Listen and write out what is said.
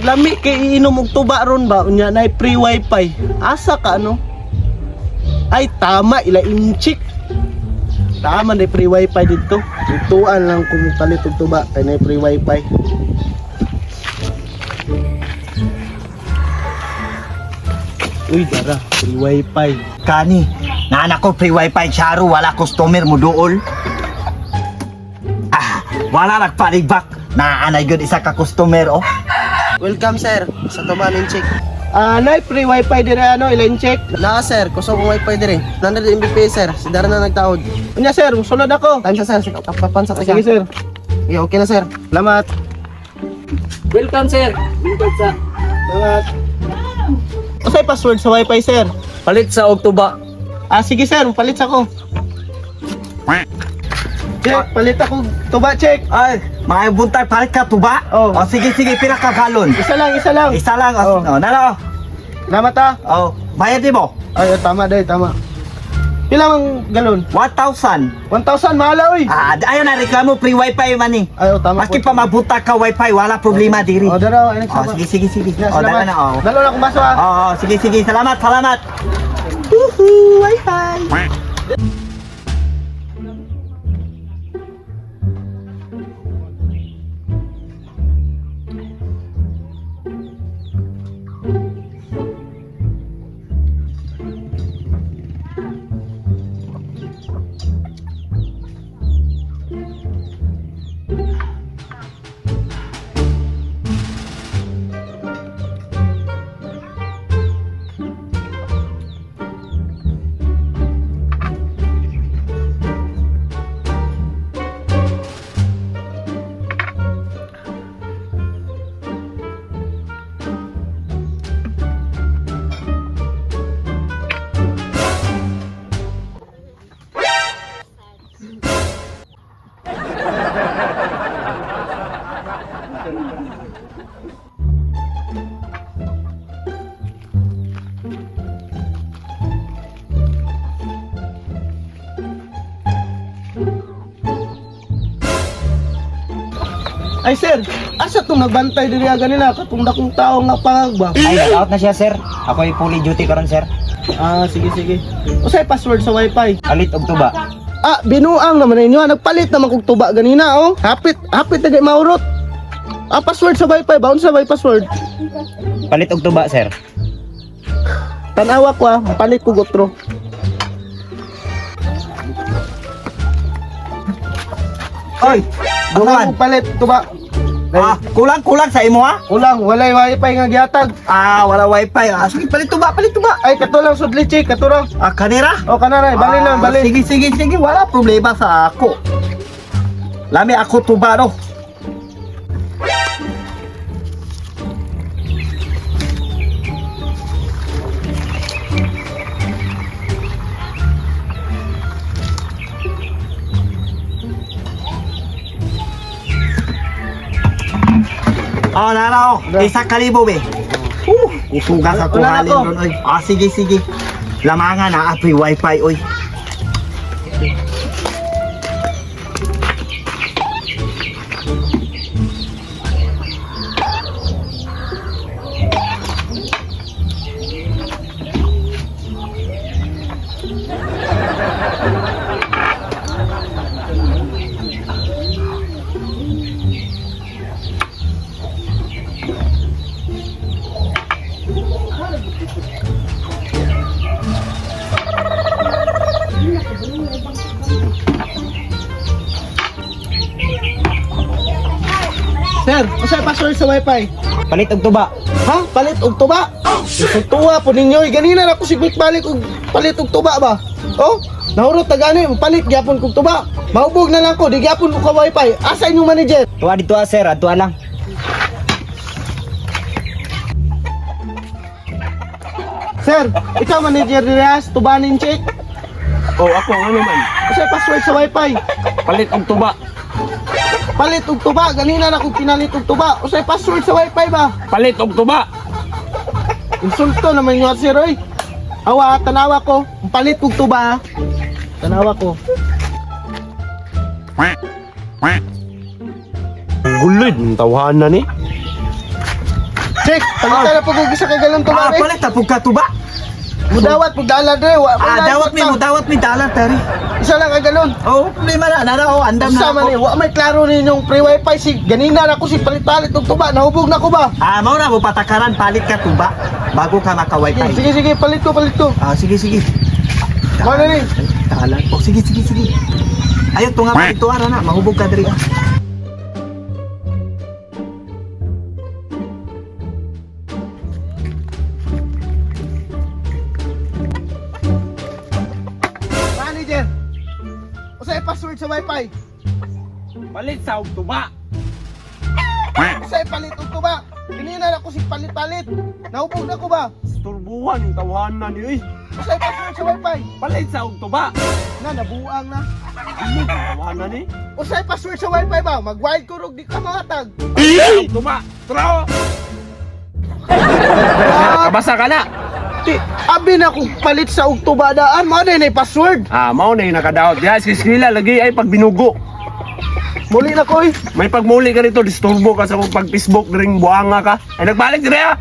lami kay iinom og tuba ron ba unya na free wifi. Asa ka ano? Ay tama ila inchik. Tama na free wifi dito. Ditoan lang kung palit og tuba kay na free wifi. Uy dara, free wifi. Kani, nga anak ko free wifi charo, wala customer mo dool. Wala nagpalibak na anay good isa ka customer oh. Welcome sir sa Tubanin Check. Nay free wifi dire ano ilan check? Na sir, kuso kong wifi dire. 100 Mbps sir, si Dara na nagtaod. Unya sir, sunod ako. Time sa sir, kapapansa ka. Sige sir. Okay na sir. Salamat. Welcome sir. Welcome sa. Salamat. Usay password sa wifi sir? Palit sa Oktuba. Sige sir, palit ako. Check, palit ako tuba check. Ay, mga buntay palit ka tuba? Oh. Oh, sige sige pila ka galon. Isa lang, isa lang. Isa lang. Oh. Oh, nalo. Salamat ah. Oh, bayad di mo. Ay, tama day, tama. Pila mang galon? 1,000. 1,000 mahala oy. Ayaw na reklamo free wifi man eh. Ay, tama. Maski pa mabuta ka wifi, wala problema diri. Oh, dara, ay Oh, sige sige sige. Oh, dala na oh. Dalo na akong baso ah. Oh, sige sige. Salamat, salamat. Woohoo, wifi. Ay sir, asa tong nagbantay diri ganina katong dakong tao nga pangagba. Ay, out na siya, sir. Ako ay fully duty karon, sir. Sige sige. Usay password sa wifi? Palit og tuba. Binuang naman ninyo. Nagpalit naman kog tuba ganina oh. Hapit na gay maurot. Password sa wifi ba? Unsa bay password? Palit og tuba, sir. Tanawa ko palit ko gotro. Oy, Dungan palit tuba. kulang sa imo ha? Kulang, walay wifi nga gihatag. Wala wifi. Sige, palit tuba. Ay katulang sudli check, katurang. Kanira? O kanara, bali lang, bali. Sige, wala problema sa ako. Lami ako tuba no. Naraw. Isa kalibo be. Usuga sa Wala kuhalin ako. ron oy. Sige. Lamangan na free wifi oy. Sir, usay password sa wifi? Palit og tuba. Ha? Palit og tuba? Tuwa po ninyo. Ganina na ko sigit balik og palit og tuba ba? Oh, nahurot na gani, palit gyapon kog tuba. Maubog na lang ko, di gyapon ko ka wifi. Asa inyong manager? Tuwa dito sir, adto lang. Sir, ikaw manager nila, Tubanin Check. Oh, ako ano man. Usay password sa wifi? Palit og tuba. Palit og tuba, ganina na kog pinalit og tuba. Usay password sa wifi ba? Palit og tuba. Insulto naman yung sir oy. Awa, tanawa ko. Palit og tuba. Tanawa ko. Gulid, tawahan na ni. Check, palitan na po kung isa ka galon tuba eh. palit tapog ka tuba. Mudawat, pagdalan rin. Dawat mi dalan tari. Isa lang ka galon. Oh, problema na oh, andam na Sama ni, ako. wa may klaro ninyong free wifi si ganina na ko si palit-palit og tuba, nahubog na ko ba? Mao na mo patakaran palit ka tuba bago ka maka-wifi. Sige, palit ko. Sige. Ano ni? Dalan. Oh, sige. Ayo tunga pa ito ara na, mahubog ka diri. Manager. Usay password sa wifi. Palit sa og tuba. Usay palit og tuba. Ganina na ko si palit-palit. Nahubog na ko ba? Turbuhan yung tawanan niyo eh. Usay password sa wifi. Palit sa og tuba. Nabuang na. Ano tawanan eh? Usay password sa wifi ba? Mag-wild ko rog di ka mahatag. Palit sa og tuba. Tro. Kabasa ka na. Di, abi na kung palit sa og tuba daan, mo na password. Mao na yung nakadaot. Diya, siskila lagi ay pag binugo. Muli na ko eh. May pagmuli ka rito, disturbo ka sa kung pag Facebook, ring buhanga ka. Ay nagbalik dire ah.